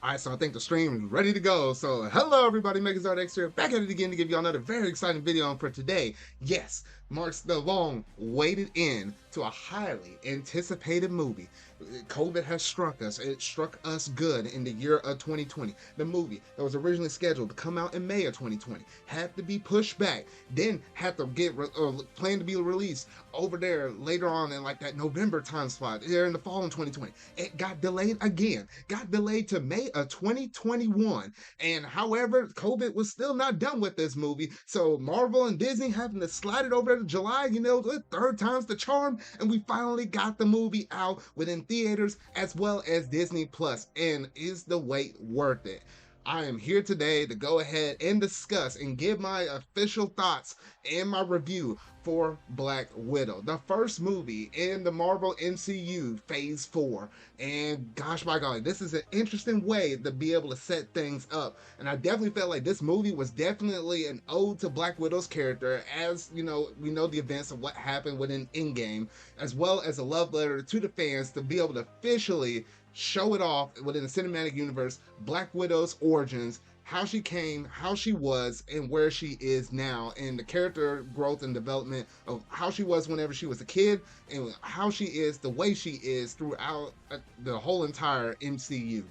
All right, so I think the stream is ready to go. So hello everybody, Megazord X here, back at it again to give y'all another very exciting video. And for today, yes, marks the long waited end to a highly anticipated movie. COVID has struck us. It struck us good in the year of 2020. The movie that was originally scheduled to come out in May of 2020 had to be pushed back, then had to get planned to be released over there later on in like that November time spot there in the fall in 2020. It got delayed again, got delayed to May of 2021. And however, COVID was still not done with this movie. So Marvel and Disney having to slide it over to July, the third time's the charm. And we finally got the movie out within theaters as well as Disney Plus. And is the wait worth it? I am here today to go ahead and discuss and give my official thoughts and my review for Black Widow, the first movie in the Marvel MCU Phase 4. And gosh, my golly, this is an interesting way to be able to set things up. And I definitely felt like this movie was definitely an ode to Black Widow's character, as we know the events of what happened within Endgame, as well as a love letter to the fans to be able to officially show it off within the cinematic universe, Black Widow's origins, how she came, how she was, and where she is now, and the character growth and development of how she was whenever she was a kid, and how she is the way she is throughout the whole entire MCU.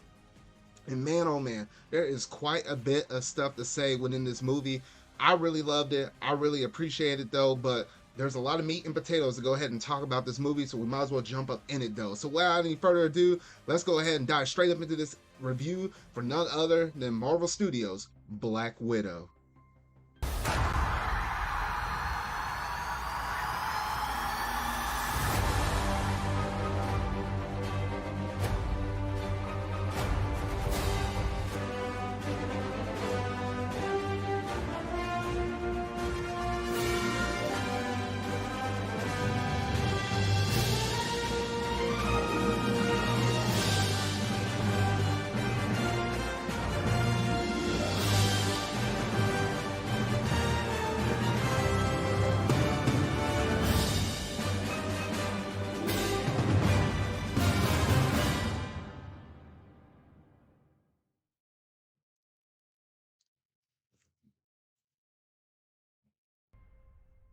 And man, oh man, there is quite a bit of stuff to say within this movie. I really loved it. I really appreciate it though, but there's a lot of meat and potatoes to go ahead and talk about this movie, so we might as well jump up in it though. So without any further ado, let's go ahead and dive straight up into this review for none other than Marvel Studios' Black Widow.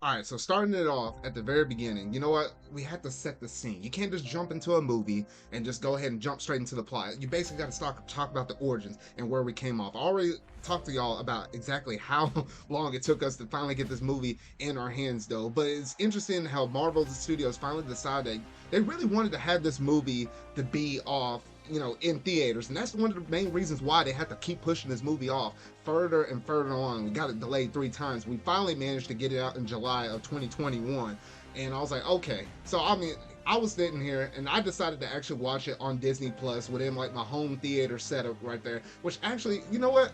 All right, so starting it off at the very beginning, you know what? We have to set the scene. You can't just jump into a movie and just go ahead and jump straight into the plot. You basically got to talk about the origins and where we came off. I already talked to y'all about exactly how long it took us to finally get this movie in our hands, though. But it's interesting how Marvel Studios finally decided they really wanted to have this movie to be off, in theaters. And that's one of the main reasons why they had to keep pushing this movie off further and further on. We got it delayed 3 times. We finally managed to get it out in July of 2021. And I was like, okay. So, I mean, I was sitting here and I decided to actually watch it on Disney Plus within like my home theater setup right there, which actually, you know what?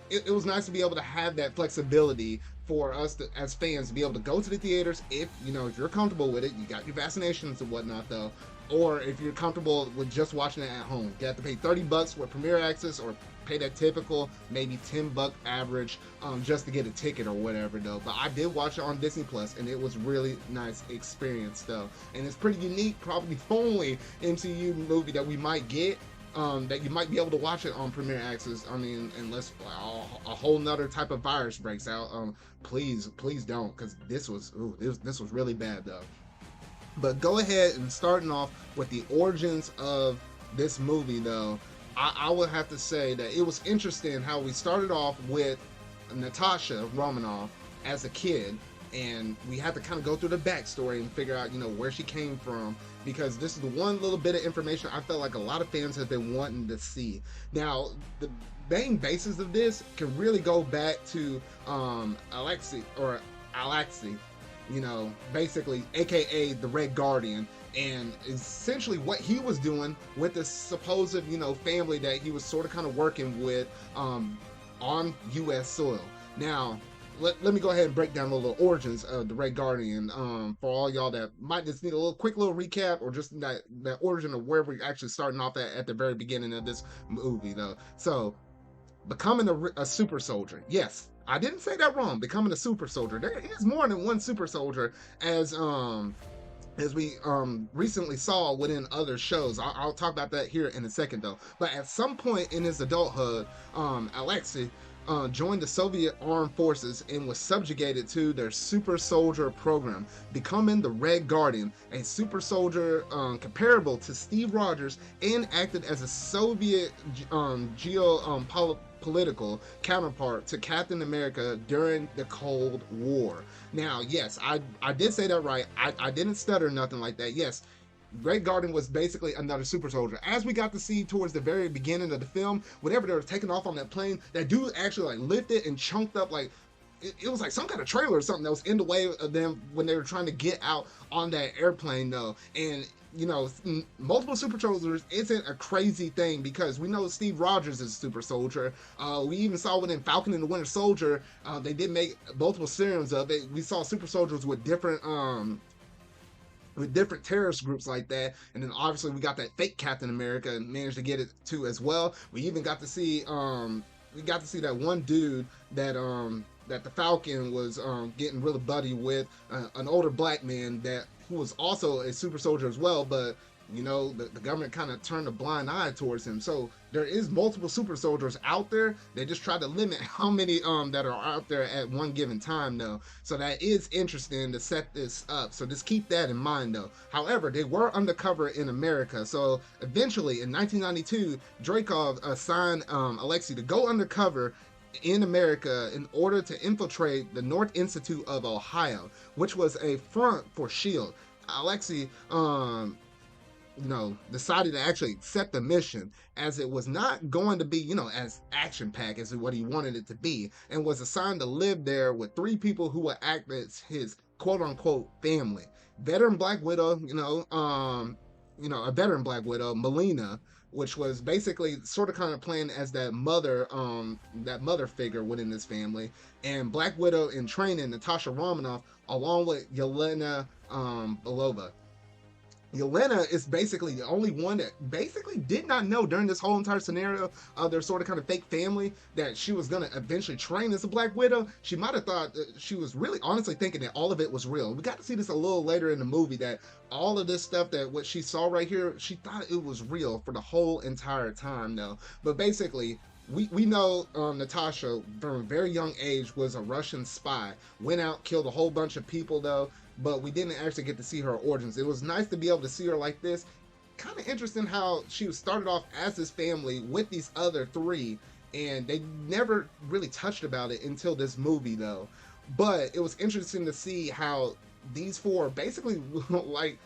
It was nice to be able to have that flexibility for us to, as fans, to be able to go to the theaters if you're comfortable with it. You got your vaccinations and whatnot though, or if you're comfortable with just watching it at home. You have to pay $30 with Premier Access, or pay that typical maybe $10 average just to get a ticket or whatever though. But I did watch it on Disney Plus and it was really nice experience though, and it's pretty unique, probably the only MCU movie that we might get that you might be able to watch it on Premier Access. I mean, unless a whole nother type of virus breaks out. Please don't, because this was really bad though. But go ahead and starting off with the origins of this movie though, I would have to say that it was interesting how we started off with Natasha Romanoff as a kid, and we had to kind of go through the backstory and figure out where she came from, because this is the one little bit of information I felt like a lot of fans have been wanting to see. Now the main basis of this can really go back to Alexei, basically aka the Red Guardian, and essentially what he was doing with this supposed family that he was sort of kind of working with on US soil. Now let me go ahead and break down the little origins of the Red Guardian for all y'all that might just need a quick little recap, or just that origin of where we're actually starting off at the very beginning of this movie though. So becoming a super soldier, yes, I didn't say that wrong. Becoming a super soldier, there is more than one super soldier, as as we recently saw within other shows. I'll talk about that here in a second, though. But at some point in his adulthood, Alexei joined the Soviet armed forces and was subjugated to their super soldier program, becoming the Red Guardian, a super soldier comparable to Steve Rogers, and acted as a Soviet political counterpart to Captain America during the Cold War. Now, yes, I did say that right. I didn't stutter nothing like that. Yes, Red Guardian was basically another super soldier. As we got to see towards the very beginning of the film, whenever they were taking off on that plane, that dude actually like lifted and chunked up like it was like some kind of trailer or something that was in the way of them when they were trying to get out on that airplane though. And you know, multiple super soldiers isn't a crazy thing because we know Steve Rogers is a super soldier. We even saw within Falcon and the Winter Soldier, they did make multiple serums of it. We saw super soldiers with different terrorist groups like that, and then obviously we got that fake Captain America and managed to get it too as well. We even got to see that one dude that that the Falcon was getting really buddy with, an older black man that who was also a super soldier as well, but you know the government kind of turned a blind eye towards him. So there is multiple super soldiers out there. They just try to limit how many that are out there at one given time though. So that is interesting to set this up. So just keep that in mind though. However, they were undercover in America. So eventually in 1992, Dreykov assigned Alexei to go undercover in America in order to infiltrate the North Institute of Ohio, which was a front for SHIELD. Alexei decided to actually accept the mission as it was not going to be, as action packed as what he wanted it to be, and was assigned to live there with three people who would act as his quote unquote family. Veteran Black Widow, a veteran Black Widow, Melina, which was basically sort of kind of playing as that mother figure within this family, and Black Widow in training, Natasha Romanoff, along with Yelena Belova. Yelena is basically the only one that basically did not know during this whole entire scenario of their sort of kind of fake family that she was going to eventually train as a Black Widow. She might have thought that she was really honestly thinking that all of it was real. We got to see this a little later in the movie that all of this stuff that what she saw right here, she thought it was real for the whole entire time though. But basically, we know Natasha from a very young age was a Russian spy, went out, killed a whole bunch of people though, but we didn't actually get to see her origins. It was nice to be able to see her like this. Kind of interesting how she started off as this family with these other three, and they never really touched about it until this movie though. But it was interesting to see how these four basically like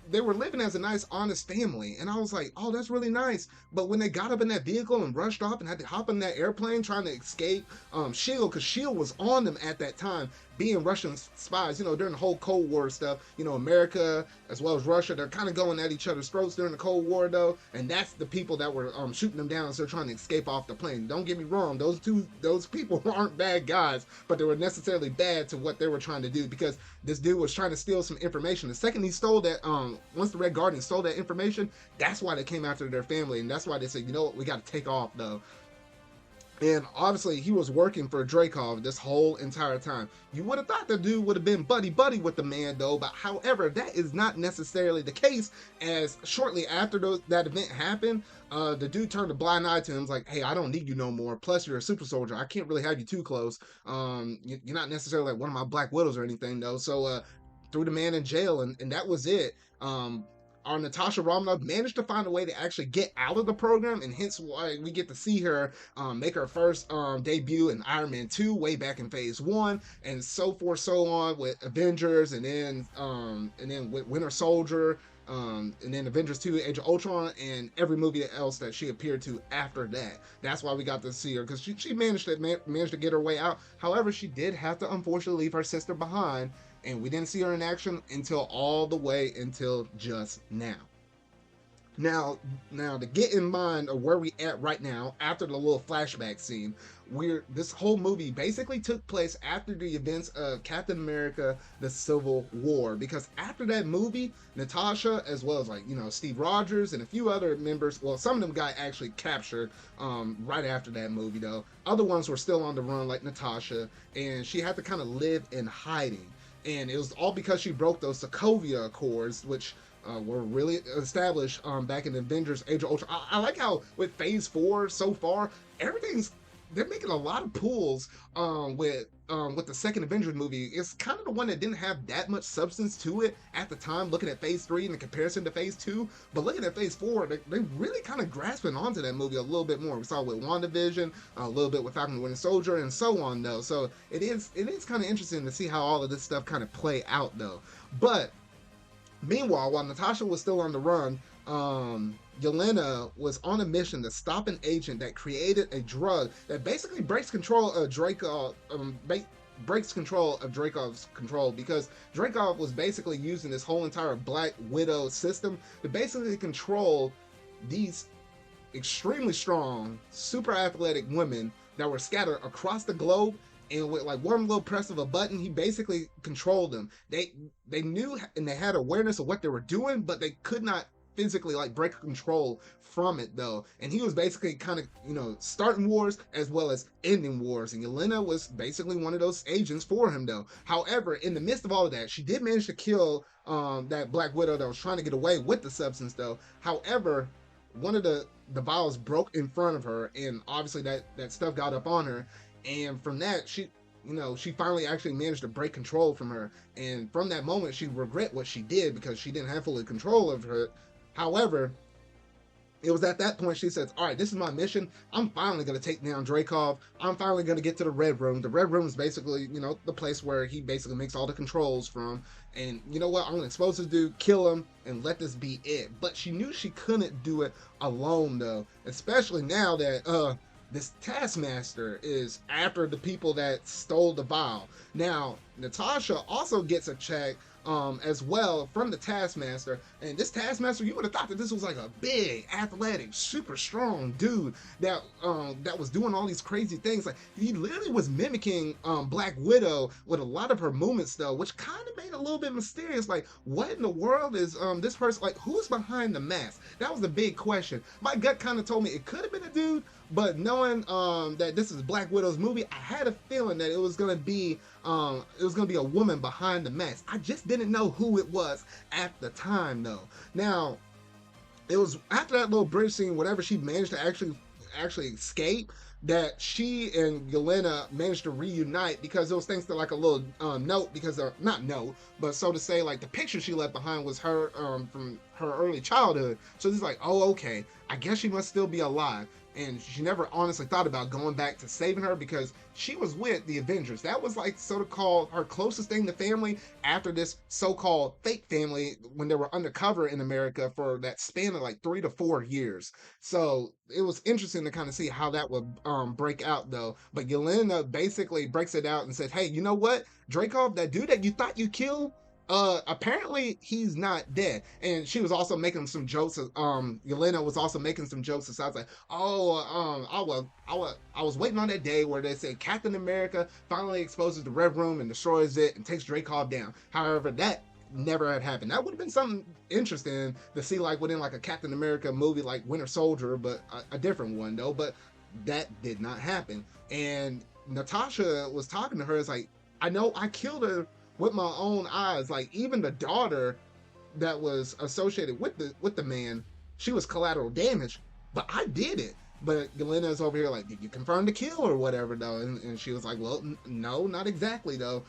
they were living as a nice, honest family. And I was like, oh, that's really nice. But when they got up in that vehicle and rushed off and had to hop in that airplane trying to escape SHIELD, because SHIELD was on them at that time, being Russian spies, during the whole Cold War stuff, America as well as Russia, they're kind of going at each other's throats during the Cold War though. And that's the people that were shooting them down as they're trying to escape off the plane. Don't get me wrong, those people aren't bad guys, but they were necessarily bad to what they were trying to do, because this dude was trying to steal some information. The second he stole that, once the Red Guardian stole that information, that's why they came after their family, and that's why they said, you know what, we got to take off though. And obviously, he was working for Dreykov this whole entire time. You would have thought the dude would have been buddy-buddy with the man, though. But however, that is not necessarily the case, as shortly after that event happened, the dude turned a blind eye to him. Was like, hey, I don't need you no more. Plus, you're a super soldier. I can't really have you too close. You're not necessarily like one of my Black Widows or anything, though. So, threw the man in jail, and that was it. Our Natasha Romanoff managed to find a way to actually get out of the program, and hence why we get to see her make her first debut in Iron Man 2 way back in Phase 1, and so forth, so on with Avengers, and then with Winter Soldier, and then Avengers 2, Age of Ultron, and every movie else that she appeared to after that. That's why we got to see her, because she managed to get her way out. However, she did have to unfortunately leave her sister behind, and we didn't see her in action until all the way until just now. Now to get in mind of where we at right now after the little flashback scene, this whole movie basically took place after the events of Captain America: The Civil War, because after that movie, Natasha, as well as Steve Rogers and a few other members, well, some of them got actually captured right after that movie though. Other ones were still on the run, like Natasha, and she had to kind of live in hiding. and it was all because she broke those Sokovia Accords, which were really established back in Avengers: Age of Ultron. I like how with Phase 4 so far, everything's they're making a lot of pulls with the second Avengers movie. It's kind of the one that didn't have that much substance to it at the time, looking at Phase 3 in comparison to Phase 2. But looking at Phase 4, they really kind of grasping onto that movie a little bit more. We saw it with WandaVision, a little bit with Falcon and Winter Soldier, and so on, though. So it is kind of interesting to see how all of this stuff kind of play out, though. But meanwhile, while Natasha was still on the run, Yelena was on a mission to stop an agent that created a drug that basically breaks control of breaks control of Dreykov's control, because Dreykov was basically using this whole entire Black Widow system to basically control these extremely strong, super athletic women that were scattered across the globe. And with like one little press of a button, he basically controlled them. They knew and they had awareness of what they were doing, but they could not physically like break control from it, though. And he was basically kind of, you know, starting wars as well as ending wars. And Yelena was basically one of those agents for him, though. However, in the midst of all of that, she did manage to kill that Black Widow that was trying to get away with the substance, though. However, one of the vials broke in front of her, and obviously that stuff got up on her. And from that, she finally actually managed to break control from her. And from that moment, she regret what she did because she didn't have full control of her. However, it was at that point she says, all right, this is my mission. I'm finally going to take down Dreykov. I'm finally going to get to the Red Room. The Red Room is basically, you know, the place where he basically makes all the controls from. And you know what? I'm going to expose this dude, kill him, and let this be it. But she knew she couldn't do it alone, though. Especially now that, this Taskmaster is after the people that stole the vial. Now, Natasha also gets a check as well from the Taskmaster. And this Taskmaster, you would have thought that this was like a big, athletic, super strong dude that was doing all these crazy things. Like, he literally was mimicking Black Widow with a lot of her movements, though, which kind of made it a little bit mysterious. Like, what in the world is this person, like, who's behind the mask? That was the big question. My gut kind of told me it could have been a dude, but knowing that this is Black Widow's movie, I had a feeling that it was gonna be a woman behind the mask. I just didn't know who it was at the time, though. Now, it was after that little bridge scene, whatever, she managed to actually escape, that she and Yelena managed to reunite, because it was thanks to like a little note, because not note, but so to say, like the picture she left behind was her from her early childhood. So it's like, oh, okay, I guess she must still be alive. And she never honestly thought about going back to saving her, because she was with the Avengers. That was like so-called her closest thing to family after this so-called fake family when they were undercover in America for that span of like 3 to 4 years. So it was interesting to kind of see how that would break out, though. But Yelena basically breaks it out and said, hey, you know what? Dreykov, that dude that you thought you killed, apparently he's not dead. And she was also making some jokes. Yelena was also making some jokes aside, like, oh, I was waiting on that day where they said Captain America finally exposes the Red Room and destroys it and takes Dreykov down. However, that never had happened. That would have been something interesting to see, like within like a Captain America movie like Winter Soldier, but a different one, though. But that did not happen. And Natasha was talking to her, it's like, I know I killed her with my own eyes. Like, even the daughter that was associated with the man, she was collateral damage, but I did it. But Yelena's over here like, did you confirm the kill or whatever, though? And she was like, well, no, not exactly, though.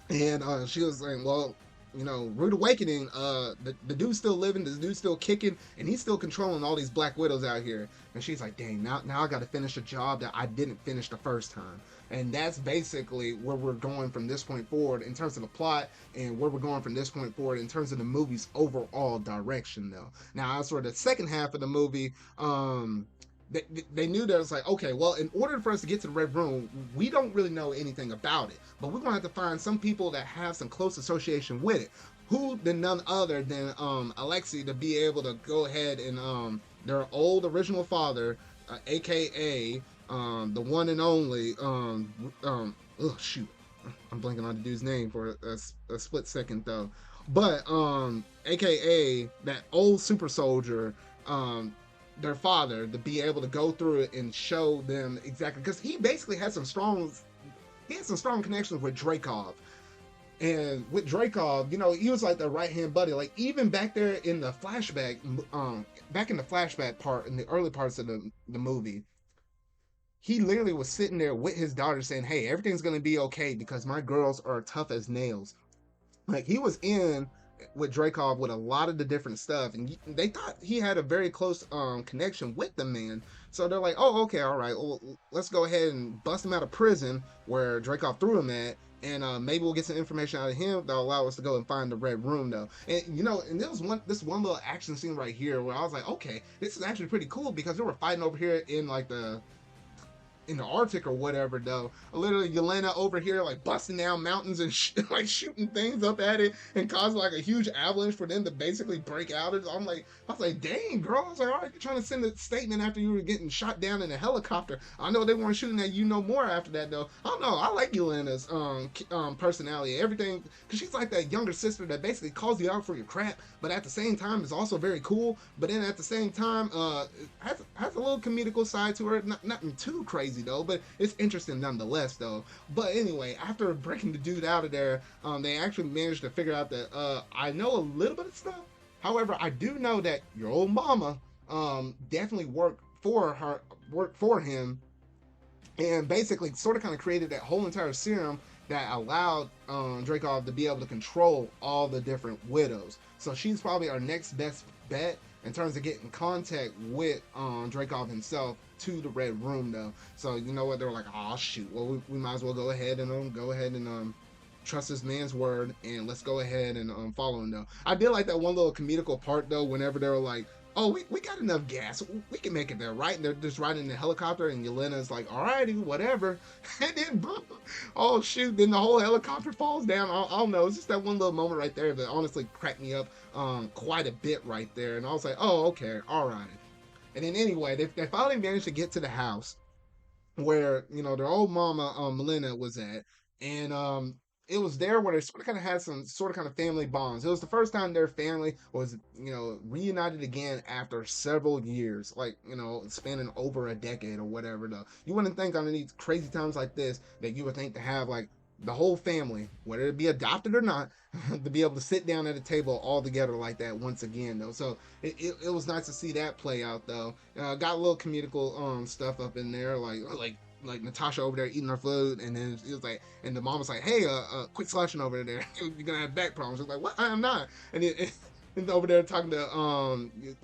And she was like, well, you know, Rude Awakening, the dude's still living, the dude's still kicking, and he's still controlling all these Black Widows out here. And she's like, dang, now I gotta finish a job that I didn't finish the first time. And that's basically where we're going from this point forward in terms of the plot, and where we're going from this point forward in terms of the movie's overall direction, though. Now, as for the second half of the movie, they knew that it's like, okay, well, in order for us to get to the Red Room, we don't really know anything about it, but we're gonna have to find some people that have some close association with it. Who than none other than Alexei, to be able to go ahead and their old original father, aka the one and only oh shoot, I'm blanking on the dude's name for a split second, though. But aka that old super soldier, their father, to be able to go through it and show them exactly, because he basically had some strong connections with Dreykov. And with Dreykov, he was like the right hand buddy. Like even back there in the flashback, back in the flashback part in the early parts of the movie, he literally was sitting there with his daughter saying, "Hey, everything's gonna be okay because my girls are tough as nails." Like he was in with Dreykov with a lot of the different stuff, and they thought he had a very close connection with the man. So they're like, "Oh, okay, all right, well, let's go ahead and bust him out of prison where Dreykov threw him at." And maybe we'll get some information out of him that'll allow us to go and find the red room, though. And and there was this one little action scene right here where I was like, okay, this is actually pretty cool because they were fighting over here in like in the Arctic or whatever, though. Literally, Yelena over here like busting down mountains and like shooting things up at it and causing like a huge avalanche for them to basically break out. I was like, dang, girl. I was like, all right, you're trying to send a statement after you were getting shot down in a helicopter. I know they weren't shooting at you no more after that, though. I don't know. I like Yelena's personality, everything, because she's like that younger sister that basically calls you out for your crap, but at the same time is also very cool. But then at the same time, has a little comedical side to her. Nothing too crazy though, but it's interesting nonetheless though. But anyway, after breaking the dude out of there, they actually managed to figure out that I know a little bit of stuff. However, I do know that your old mama definitely worked for him, and basically sort of kind of created that whole entire serum that allowed Dreykov to be able to control all the different widows. So she's probably our next best bet in terms of getting contact with Dreykov himself to the Red Room, though. So you know what? They were like, "Oh shoot! Well, we might as well go ahead and trust this man's word, and let's go ahead and follow him." Though I did like that one little comedical part though, whenever they were like, "Oh, we got enough gas. We can make it there, right?" And they're just riding in the helicopter, and Yelena's like, "Alrighty, whatever." And then, boom, oh shoot! Then the whole helicopter falls down. I don't know. It's just that one little moment right there that honestly cracked me up quite a bit right there. And I was like, "Oh, okay, alright." And then anyway, they finally managed to get to the house where their old mama Melina was at, and it was there where they sort of kind of had some sort of kind of family bonds. It was the first time their family was reunited again after several years, like spanning over a decade or whatever. Though you wouldn't think on these crazy times like this that you would think to have like the whole family, whether it be adopted or not, to be able to sit down at a table all together like that once again, though. So it was nice to see that play out, though. Got a little comedical stuff up in there, like Natasha over there eating her food, and then it was like, and the mom was like, "Hey, quit slouching over there. You're gonna have back problems." She was like, "What? I am not." And and over there talking to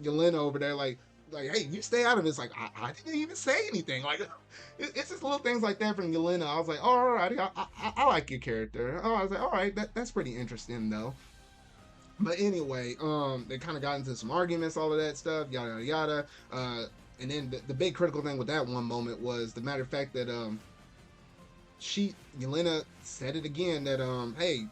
Yelena over there, like, "Hey, you stay out of it." It's like, I didn't even say anything. Like, it's just little things like that from Yelena. I was like, oh, all right, I like your character. Oh, I was like, all right, that's pretty interesting though. But anyway, they kind of got into some arguments, all of that stuff, yada yada yada. And then the big critical thing with that one moment was the matter of fact that Yelena said it again that hey,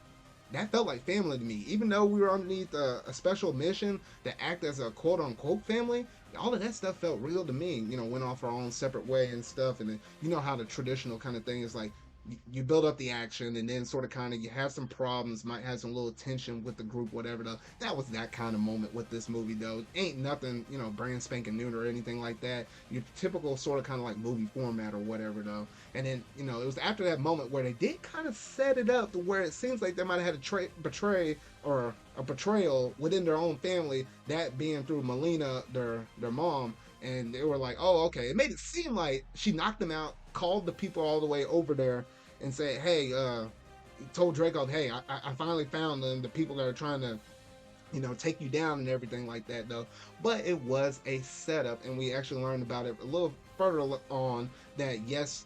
that felt like family to me. Even though we were underneath a special mission to act as a quote unquote family, all of that stuff felt real to me. Went off our own separate way and stuff. And then, you know how the traditional kind of thing is like, you build up the action and then sort of kind of you have some problems, might have some little tension with the group, whatever. Though that was that kind of moment with this movie, though. Ain't nothing, brand spanking new or anything like that. Your typical sort of kind of like movie format or whatever, though. And then it was after that moment where they did kind of set it up to where it seems like they might have had a betrayal within their own family, that being through Melina, their mom. And they were like, oh, okay. It made it seem like she knocked them out, called the people all the way over there, and said, hey, told Draco, hey, I finally found them, the people that are trying to, take you down and everything like that, though. But it was a setup, and we actually learned about it a little further on that, yes,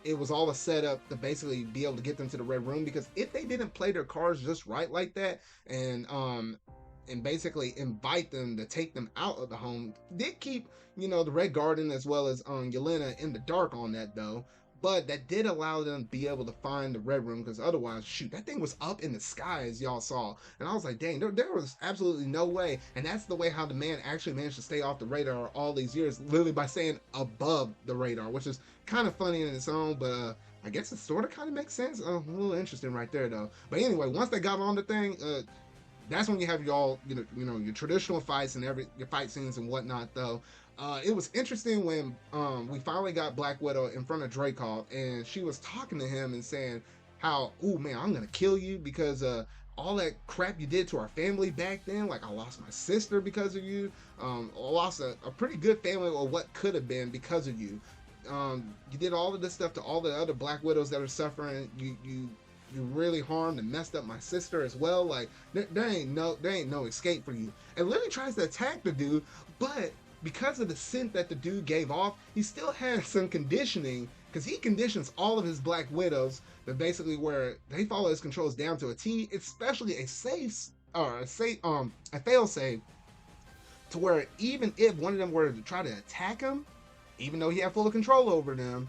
it was all a setup to basically be able to get them to the Red Room, because if they didn't play their cards just right like that, and basically invite them to take them out of the home, did keep the Red Garden as well as Yelena in the dark on that, though. But that did allow them to be able to find the Red Room, because otherwise, shoot, that thing was up in the sky, as y'all saw. And I was like, dang, there was absolutely no way. And that's the way how the man actually managed to stay off the radar all these years, literally by saying above the radar, which is kind of funny in its own, but I guess it sort of kind of makes sense. A little interesting right there, though. But anyway, once they got on the thing, that's when you have your traditional fights and your fight scenes and whatnot, though. It was interesting when we finally got Black Widow in front of Dreykov, and she was talking to him and saying how, oh man, I'm gonna kill you because all that crap you did to our family back then. Like I lost my sister because of you. I lost a pretty good family, or what could have been, because of you. You did all of this stuff to all the other Black Widows that are suffering. You really harmed and messed up my sister as well. Like there ain't no escape for you. And Lily tries to attack the dude, but because of the scent that the dude gave off, he still has some conditioning, because he conditions all of his Black Widows that basically where they follow his controls down to a T, especially a safe or a fail save, to where even if one of them were to try to attack him, even though he had full control over them,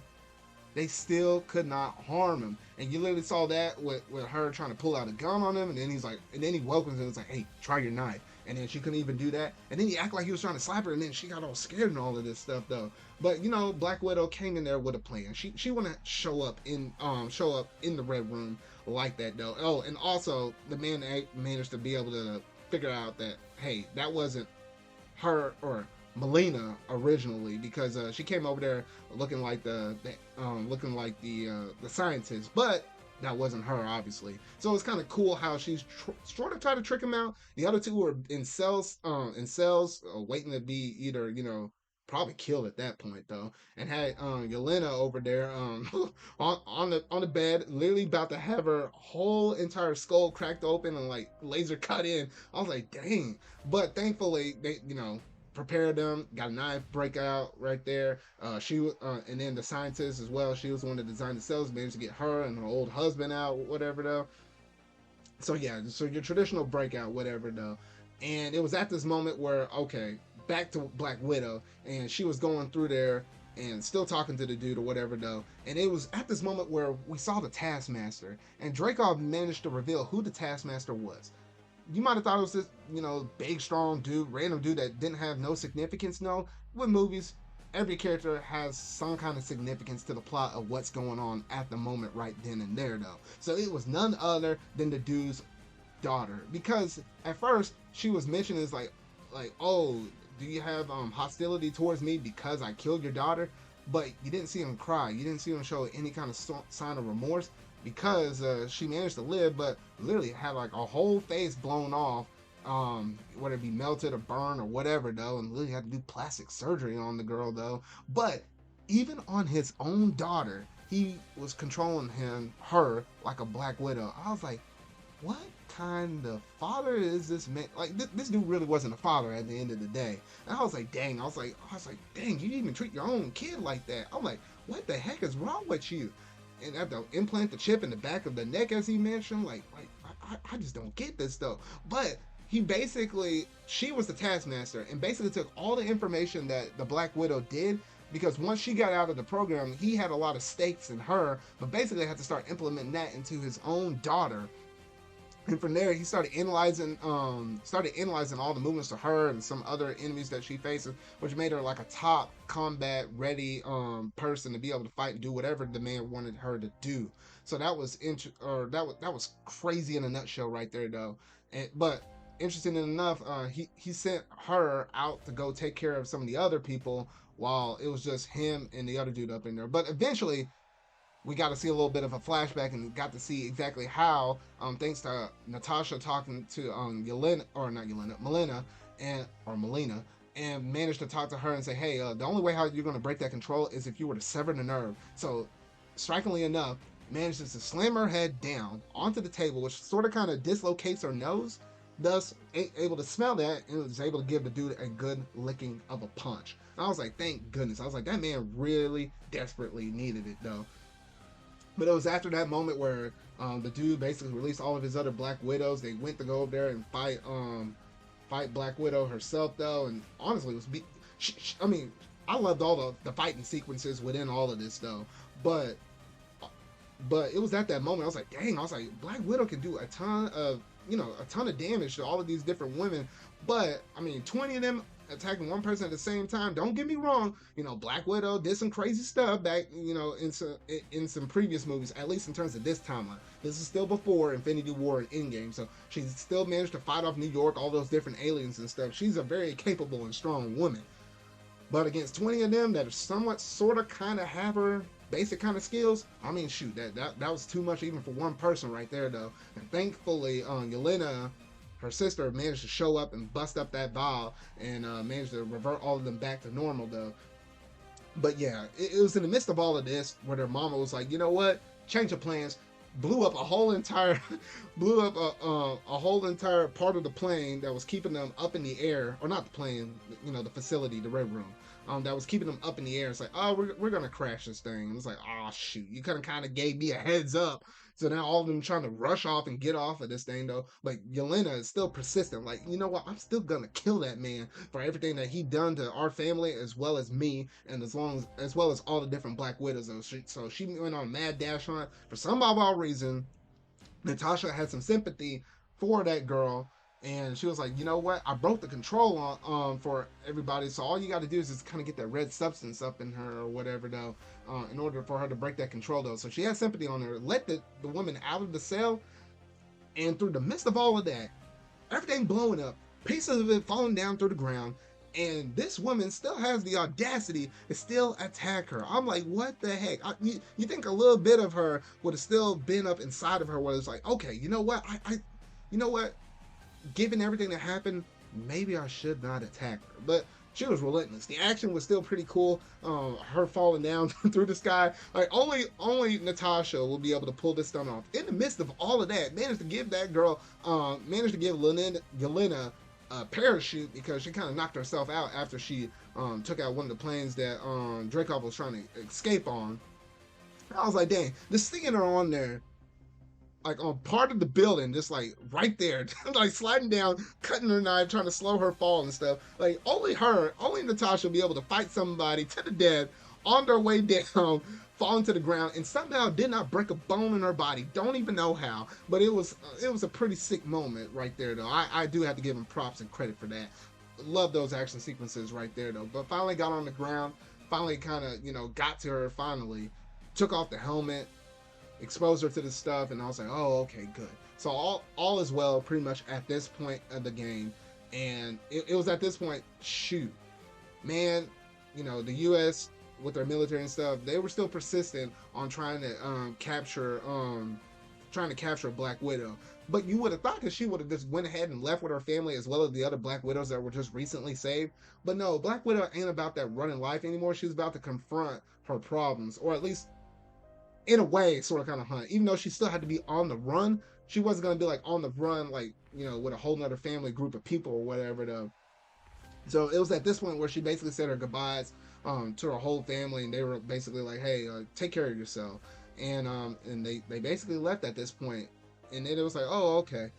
they still could not harm him. And you literally saw that with her trying to pull out a gun on him, and then he's like, and then he welcomes him and was like, hey, try your knife. And then she couldn't even do that. And then he acted like he was trying to slap her, and then she got all scared and all of this stuff though. But you know, Black Widow came in there with a plan. She wanna show up in the Red Room like that though. Oh, and also the man managed to be able to figure out that, hey, that wasn't her or Melina originally, because she came over there looking like the scientist, but that wasn't her obviously. So it's kind of cool how she's sort of trying to trick him out. The other two were in cells, waiting to be either probably killed at that point though, and had Yelena over there on the bed, literally about to have her whole entire skull cracked open and like laser cut in. I was like, dang. But thankfully they prepared them, got a knife breakout right there. And then the scientist as well. She was the one that designed the cells, managed to get her and her old husband out, whatever though. So yeah, so your traditional breakout, whatever though. And it was at this moment where, okay, back to Black Widow, and she was going through there and still talking to the dude or whatever though. And it was at this moment where we saw the Taskmaster, and Dreykov managed to reveal who the Taskmaster was. You might have thought it was this, big, strong dude, random dude that didn't have no significance. No, with movies, every character has some kind of significance to the plot of what's going on at the moment right then and there, though. So it was none other than the dude's daughter, because at first she was mentioned as like, oh, do you have hostility towards me because I killed your daughter? But you didn't see him cry. You didn't see him show any kind of sign of remorse, because she managed to live, but literally had like a whole face blown off, whether it be melted or burned or whatever though, and literally had to do plastic surgery on the girl though. But even on his own daughter, he was controlling her like a Black Widow. I was like, what kind of father is this man? Like this dude really wasn't a father at the end of the day. And I was like, dang. I was like, dang, you didn't even treat your own kid like that. I'm like, what the heck is wrong with you? And have to implant the chip in the back of the neck, as he mentioned. I just don't get this though. But she was the Taskmaster, and basically took all the information that the Black Widow did, because once she got out of the program, he had a lot of stakes in her, but basically had to start implementing that into his own daughter. And from there, he started analyzing all the movements of her and some other enemies that she faces, which made her like a top combat ready person to be able to fight and do whatever the man wanted her to do. So that was that was crazy in a nutshell right there though. But interesting enough, he sent her out to go take care of some of the other people, while it was just him and the other dude up in there. But eventually, we got to see a little bit of a flashback and got to see exactly how, thanks to Natasha talking to Melina, and managed to talk to her and say, hey, the only way how you're going to break that control is if you were to sever the nerve. So, strikingly enough, manages to slam her head down onto the table, which sort of kind of dislocates her nose, thus able to smell that, and was able to give the dude a good licking of a punch. And I was like, thank goodness. I was like, that man really desperately needed it though. But it was after that moment where the dude basically released all of his other Black Widows. They went to go over there and fight Black Widow herself though. And honestly, it was I loved all the fighting sequences within all of this though. But it was at that moment I was like, dang, Black Widow can do a ton of damage to all of these different women. But 20 of them attacking one person at the same time. Don't get me wrong, Black Widow did some crazy stuff back, in some previous movies, at least in terms of this timeline. This is still before Infinity War and Endgame, so she still managed to fight off New York, all those different aliens and stuff. She's a very capable and strong woman. But against 20 of them that are somewhat, sort of, kind of have her basic kind of skills, I mean, shoot, that was too much even for one person right there, though. And thankfully, Yelena, her sister, managed to show up and bust up that vial and managed to revert all of them back to normal, though. But yeah, it was in the midst of all of this where their mama was like, you know what, change of plans, blew up a whole entire, blew up a whole entire part of the plane that was keeping them up in the air, or not the plane, you know, the facility, the red room, that was keeping them up in the air. It's like, oh, we're gonna crash this thing. And it's like, oh shoot, you kind of gave me a heads up. So now all of them trying to rush off and get off of this thing though. But Yelena is still persistent. Like, you know what? I'm still gonna kill that man for everything that he done to our family as well as me, and as well as all the different Black Widows. So she went on a mad dash hunt for some odd reason. Natasha had some sympathy for that girl, and she was like, you know what? I broke the control on for everybody. So all you got to do is just kind of get that red substance up in her or whatever, though, in order for her to break that control, though. So she had sympathy on her, let the woman out of the cell, and through the midst of all of that, everything blowing up, pieces of it falling down through the ground, and this woman still has the audacity to still attack her. I'm like, what the heck? You think a little bit of her would have still been up inside of her, where it's like, okay, you know what? You know what? Given everything that happened, maybe I should not attack her. But she was relentless. The action was still pretty cool. Her falling down through the sky. Like only Natasha will be able to pull this stunt off. In the midst of all of that, managed to give that girl, managed to give Yelena a parachute because she kind of knocked herself out after she took out one of the planes that Dreykov was trying to escape on. I was like, dang, just seeing her on there like on part of the building, just like right there, like sliding down, cutting her knife, trying to slow her fall and stuff. Like only Natasha will be able to fight somebody to the death on their way down, falling to the ground, and somehow did not break a bone in her body. Don't even know how, but it was a pretty sick moment right there, though. I do have to give him props and credit for that. Love those action sequences right there, though. But finally got on the ground, finally kind of got to her. Finally took off the helmet, exposed her to the stuff, and I was like, oh, okay, good. So all is well pretty much at this point of the game. And it was at this point, shoot, man, the US with their military and stuff, they were still persistent on trying to capture Black Widow. But you would have thought that she would have just went ahead and left with her family as well as the other Black Widows that were just recently saved. But no, Black Widow ain't about that running life anymore. She's about to confront her problems, or at least in a way, sort of kind of hunt. Even though she still had to be on the run, she wasn't gonna be like on the run, like with a whole nother family group of people or whatever. Though, so it was at this point where she basically said her goodbyes to her whole family, and they were basically like, "Hey, take care of yourself," and they basically left at this point, and then it was like, "Oh, okay."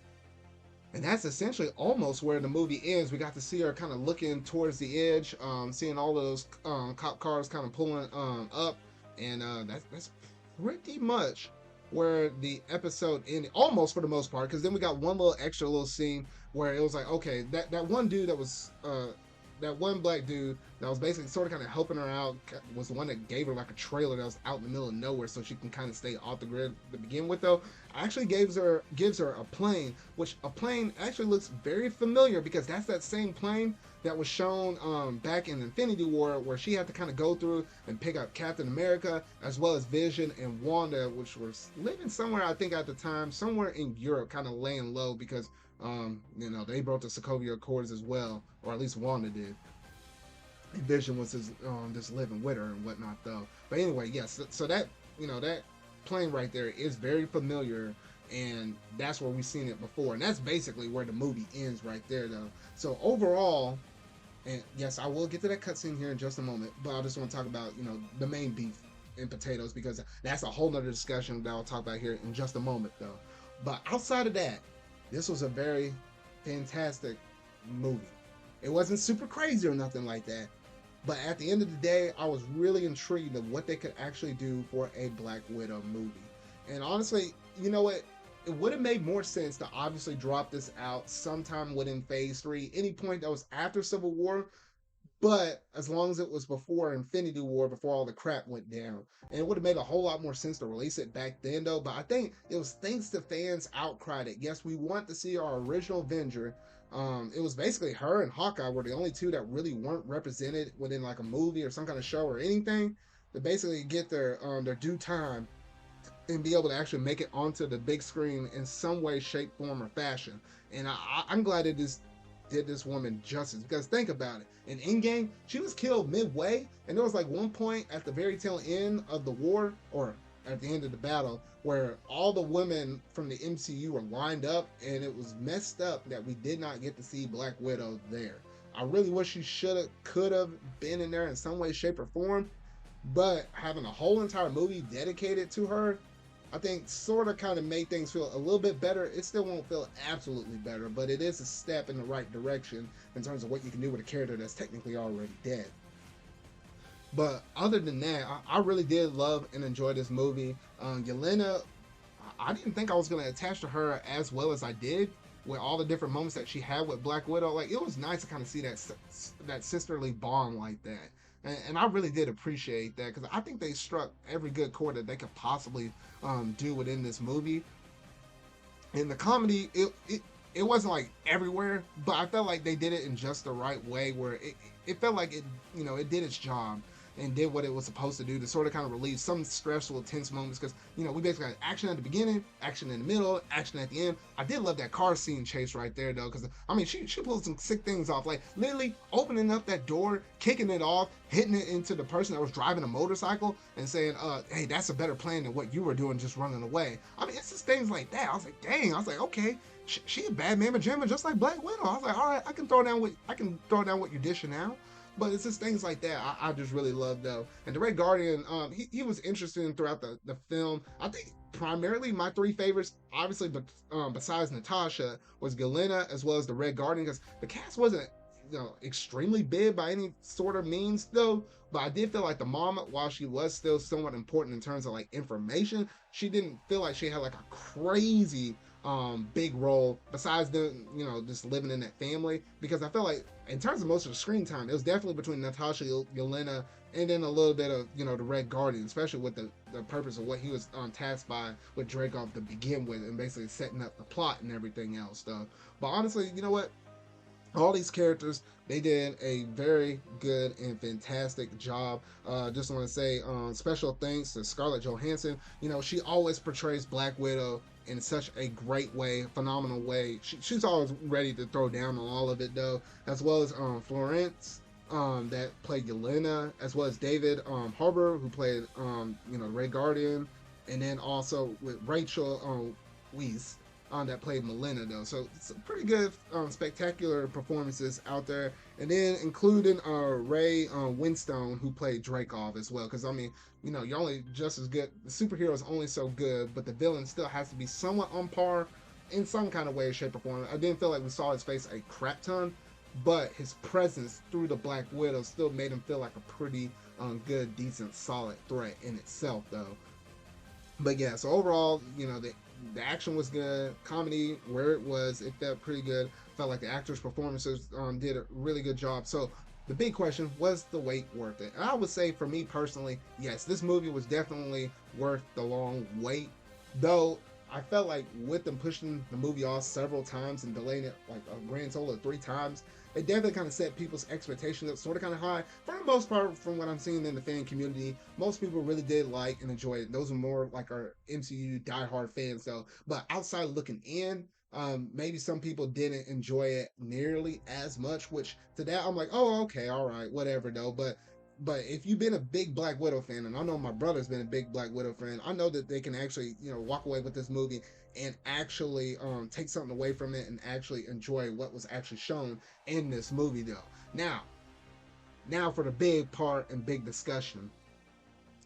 And that's essentially almost where the movie ends. We got to see her kind of looking towards the edge, seeing all of those cop cars kind of pulling up, and that's pretty much where the episode ended, almost for the most part. Because then we got one little extra little scene where it was like, okay, that one dude that was that one Black dude that was basically sort of kind of helping her out was the one that gave her like a trailer that was out in the middle of nowhere so she can kind of stay off the grid to begin with, though. Actually gives her a plane, which a plane actually looks very familiar because that's that same plane that was shown back in Infinity War, where she had to kind of go through and pick up Captain America as well as Vision and Wanda, which was living somewhere, I think at the time, somewhere in Europe, kind of laying low because they broke the Sokovia Accords as well, or at least Wanda did. And Vision was just living with her and whatnot, though. But anyway, yes, so that that plane right there is very familiar, and that's where we've seen it before, and that's basically where the movie ends right there, though. So overall, and yes, I will get to that cutscene here in just a moment, but I just want to talk about the main beef and potatoes, because that's a whole nother discussion that I'll talk about here in just a moment, though. But outside of that, this was a very fantastic movie. It wasn't super crazy or nothing like that, but at the end of the day, I was really intrigued of what they could actually do for a Black Widow movie. And honestly, you know what? It would have made more sense to obviously drop this out sometime within Phase 3, any point that was after Civil War, but as long as it was before Infinity War, before all the crap went down. And it would have made a whole lot more sense to release it back then, though. But I think it was thanks to fans' outcry that, yes, we want to see our original Avenger. It was basically her and Hawkeye were the only two that really weren't represented within like a movie or some kind of show or anything. to basically get their due time and be able to actually make it onto the big screen in some way, shape, form, or fashion. And I'm glad it just did this woman justice, because think about it. In Endgame, she was killed midway, and there was like one point at the very tail end of the war, or at the end of the battle, where all the women from the MCU were lined up, and it was messed up that we did not get to see Black Widow there. I really wish she should have, could have been in there in some way, shape, or form, but having a whole entire movie dedicated to her, I think sort of kind of made things feel a little bit better. It still won't feel absolutely better, but it is a step in the right direction in terms of what you can do with a character that's technically already dead. But other than that, I really did love and enjoy this movie. Yelena, I didn't think I was going to attach to her as well as I did with all the different moments that she had with Black Widow. Like, it was nice to kind of see that sisterly bond like that. And I really did appreciate that, because I think they struck every good chord that they could possibly do within this movie. And the comedy, it wasn't like everywhere, but I felt like they did it in just the right way, where it felt like it did its job and did what it was supposed to do to sort of kind of relieve some stressful, tense moments. Because we basically had action at the beginning, action in the middle, action at the end. I did love that car scene chase right there, though, because she pulled some sick things off, like literally opening up that door, kicking it off, hitting it into the person that was driving a motorcycle, and saying, "Hey, that's a better plan than what you were doing, just running away." It's just things like that. I was like, dang. I was like, okay, she a bad mamma jamma just like Black Widow. I was like, all right, I can throw down what you're dishing now. But it's just things like that I just really love, though. And the Red Guardian, he was interesting throughout the film. I think primarily my three favorites, obviously, but besides Natasha, was Galena as well as the Red Guardian, because the cast wasn't extremely big by any sort of means, though. But I did feel like the mom, while she was still somewhat important in terms of like information, she didn't feel like she had like a crazy big role besides the just living in that family, because I felt like in terms of most of the screen time, it was definitely between Natasha, Yelena, and then a little bit of the Red Guardian, especially with the purpose of what he was tasked by with Dreykov to begin with, and basically setting up the plot and everything else, though. But honestly, you know what? All these characters, they did a very good and fantastic job. Just want to say special thanks to Scarlett Johansson. She always portrays Black Widow in such a great way, phenomenal way. She's always ready to throw down on all of it, though, as well as Florence, that played Yelena, as well as David Harbour, who played Red Guardian, and then also with Rachel Weisz, that played Melina, though. So it's pretty good, spectacular performances out there. And then including Ray Winstone, who played Dreykov as well. Because, you're only just as good. The superhero is only so good, but the villain still has to be somewhat on par in some kind of way, shape, or form. I didn't feel like we saw his face a crap ton, but his presence through the Black Widow still made him feel like a pretty good, decent, solid threat in itself, though. But yeah, so overall, the action was good. Comedy, where it was, it felt pretty good. Felt like the actors' performances did a really good job. So the big question, was the wait worth it? And I would say, for me personally, yes, this movie was definitely worth the long wait. Though I felt like with them pushing the movie off several times and delaying it like a grand total of 3 times, it definitely kind of set people's expectations up sort of kind of high. For the most part, from what I'm seeing in the fan community, most people really did like and enjoy it. Those are more like our MCU diehard fans, though. But outside looking in, maybe some people didn't enjoy it nearly as much, which to that I'm like, oh, okay, all right, whatever, though. But if you've been a big Black Widow fan, and I know my brother's been a big Black Widow fan, I know that they can actually, walk away with this movie and actually take something away from it and actually enjoy what was actually shown in this movie, though. Now for the big part and big discussion.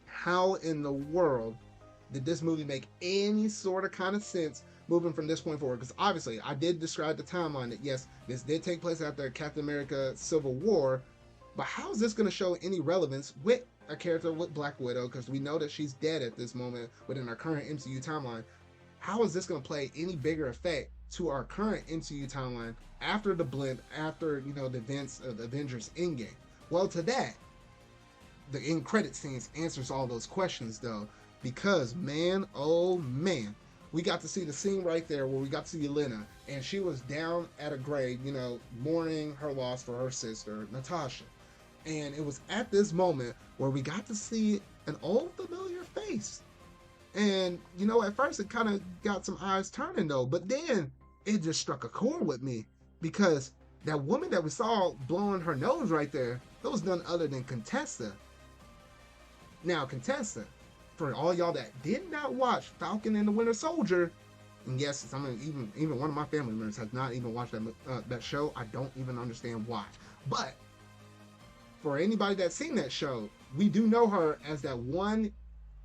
How in the world did this movie make any sort of kind of sense moving from this point forward? Because obviously, I did describe the timeline that, yes, this did take place after Captain America Civil War, but how is this going to show any relevance with a character with Black Widow? Because we know that she's dead at this moment within our current MCU timeline. How is this going to play any bigger effect to our current MCU timeline after the blimp, after the events of the Avengers Endgame? Well, to that, the end credit scenes answers all those questions, though, because man, oh man, we got to see the scene right there where we got to see Yelena, and she was down at a grave, mourning her loss for her sister Natasha. And it was at this moment where we got to see an old familiar face. And at first it kind of got some eyes turning though, but then it just struck a chord with me because that woman that we saw blowing her nose right there, that was none other than Contessa. Now, Contessa, for all y'all that did not watch Falcon and the Winter Soldier, and yes, some even one of my family members has not even watched that show. I don't even understand why. But for anybody that's seen that show, we do know her as that one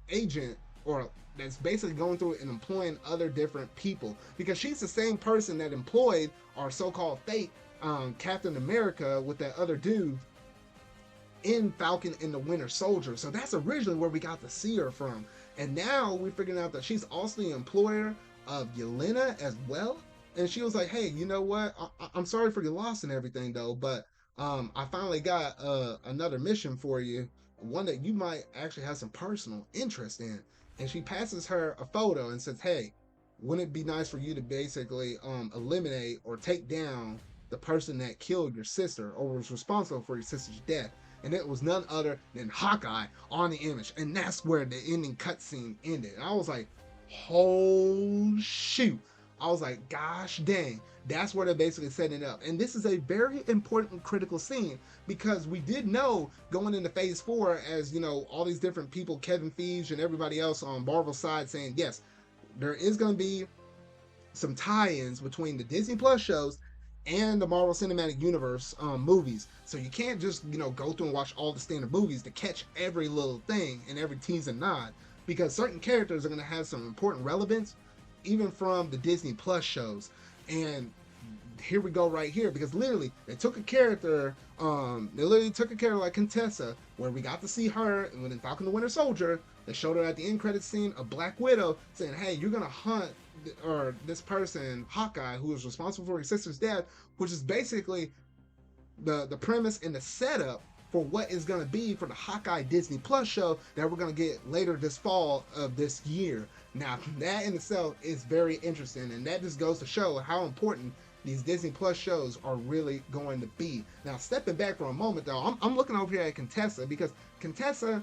agent or that's basically going through and employing other different people because she's the same person that employed our so-called fake Captain America with that other dude in Falcon and the Winter Soldier. So that's originally where we got to see her from. And now we're figuring out that she's also the employer of Yelena as well. And she was like, hey, you know what? I'm sorry for your loss and everything though, but I finally got another mission for you, one that you might actually have some personal interest in. And she passes her a photo and says, hey, wouldn't it be nice for you to basically eliminate or take down the person that killed your sister or was responsible for your sister's death? And it was none other than Hawkeye on the image. And that's where the ending cutscene ended. And I was like, oh shoot. I was like, gosh dang. That's where they're basically setting it up. And this is a very important critical scene because we did know going into phase 4 as, all these different people, Kevin Feige and everybody else on Marvel's side saying, yes, there is going to be some tie-ins between the Disney Plus shows and the Marvel Cinematic Universe movies. So you can't just, go through and watch all the standard movies to catch every little thing and every tease and nod because certain characters are going to have some important relevance even from the Disney Plus shows. And here we go right here because literally they took a character like Contessa, where we got to see her and in Falcon the Winter Soldier, they showed her at the end credit scene of Black Widow saying, hey, you're gonna hunt or this person, Hawkeye, who is responsible for your sister's death, which is basically the premise and the setup for what is going to be for the Hawkeye Disney Plus show that we're going to get later this fall of this year. Now, that in itself is very interesting, and that just goes to show how important these Disney Plus shows are really going to be. Now, stepping back for a moment, though, I'm looking over here at Contessa because Contessa,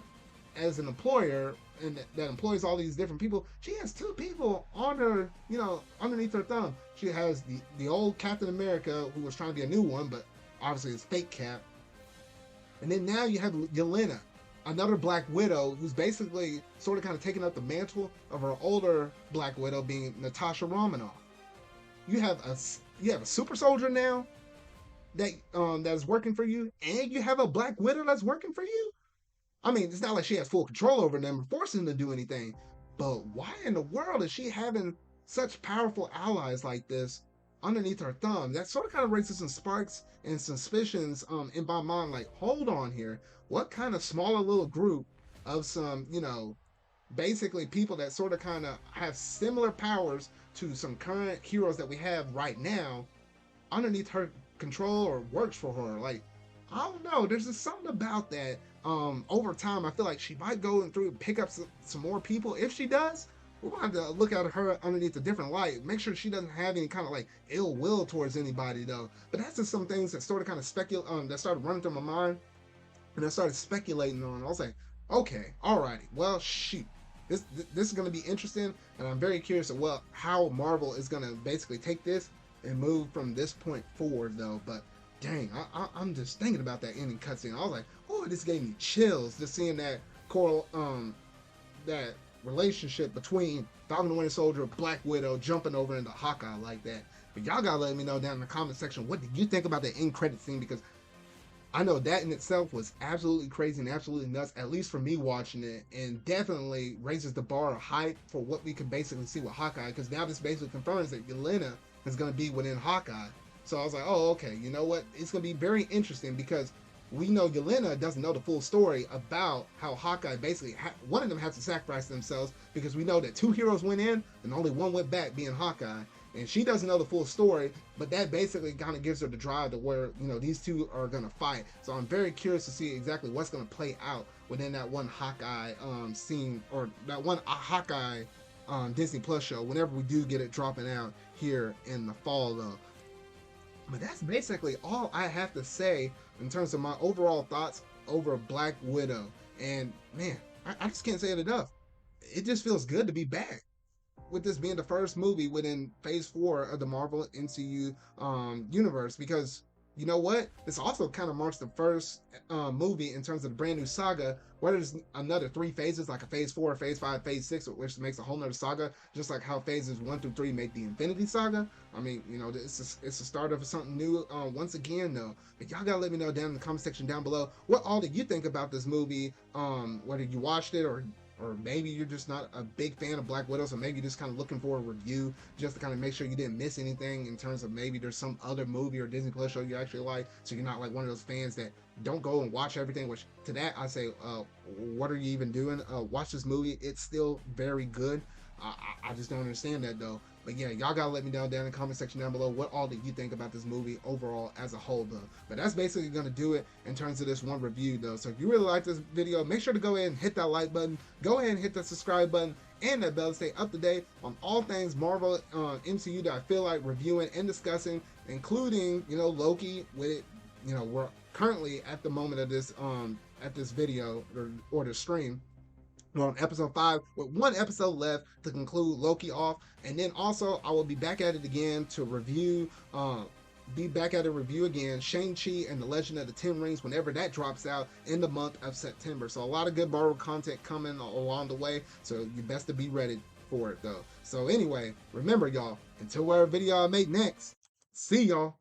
as an employer and that employs all these different people, she has two people on her, underneath her thumb. She has the old Captain America, who was trying to be a new one, but obviously it's fake Cap. And then now you have Yelena, another Black Widow, who's basically sort of kind of taking up the mantle of her older Black Widow, being Natasha Romanoff. You have a super soldier now that's working for you, and you have a Black Widow that's working for you. I mean, it's not like she has full control over them or forcing them to do anything, but why in the world is she having such powerful allies like this underneath her thumb? That sort of kind of raises some sparks and suspicions in my mind, like, hold on here. What kind of smaller little group of some, basically people that sort of kind of have similar powers to some current heroes that we have right now underneath her control or works for her? Like, I don't know. There's just something about that. Over time, I feel like she might go through and pick up some more people. If she does, we're going to have to look at her underneath a different light. Make sure she doesn't have any kind of like ill will towards anybody, though. But that's just some things that sort of kind of that started running through my mind, and I started speculating on. I was like, okay, alrighty, well, shoot. This is going to be interesting, and I'm very curious of how Marvel is going to basically take this and move from this point forward, though. But dang, I'm just thinking about that ending cutscene. I was like, oh, this gave me chills just seeing that that relationship between Falcon the Winter Soldier, Black Widow jumping over into Hawkeye like that. But y'all gotta let me know down in the comment section, what did you think about that end credit scene? Because I know that in itself was absolutely crazy and absolutely nuts, at least for me watching it, and definitely raises the bar of hype for what we could basically see with Hawkeye, because now this basically confirms that Yelena is going to be within Hawkeye. So I was like, oh, okay, you know what? It's going to be very interesting because we know Yelena doesn't know the full story about how Hawkeye basically, one of them has to sacrifice themselves, because we know that two heroes went in and only one went back, being Hawkeye. And she doesn't know the full story, but that basically kind of gives her the drive to where, these two are going to fight. So I'm very curious to see exactly what's going to play out within that one Hawkeye scene, or that one Hawkeye Disney Plus show, whenever we do get it dropping out here in the fall, though. But that's basically all I have to say in terms of my overall thoughts over Black Widow. And man, I just can't say it enough. It just feels good to be back, with this being the first movie within Phase 4 of the Marvel MCU universe. Because you know what? This also kind of marks the first movie in terms of the brand new saga, where there's another 3 phases, like a Phase 4, Phase 5, Phase 6, which makes a whole nother saga, just like how Phases 1 through 3 make the Infinity Saga. I mean, you know, it's a start of something new once again, though. But y'all gotta let me know down in the comment section down below what all did you think about this movie, whether you watched it or maybe you're just not a big fan of Black Widow, so maybe you're just kind of looking for a review just to kind of make sure you didn't miss anything in terms of maybe there's some other movie or Disney Plus show you actually like, so you're not like one of those fans that don't go and watch everything. Which to that I say, what are you even doing? Watch this movie; it's still very good. I just don't understand that though. But yeah, y'all gotta let me know down in the comment section down below what all did you think about this movie overall as a whole though. But that's basically gonna do it in terms of this one review though. So if you really like this video, make sure to go ahead and hit that like button, go ahead and hit that subscribe button and that bell to stay up to date on all things Marvel MCU that I feel like reviewing and discussing, including, you know, Loki with it. You know, we're currently at the moment of this at this video or the stream, we're on episode 5 with one episode left to conclude Loki off. And then also I will be back at it again to review again Shang-Chi and the Legend of the Ten Rings whenever that drops out in the month of September. So a lot of good Marvel content coming along the way, so you best to be ready for it though. So anyway, remember y'all, until whatever video I make next, see y'all.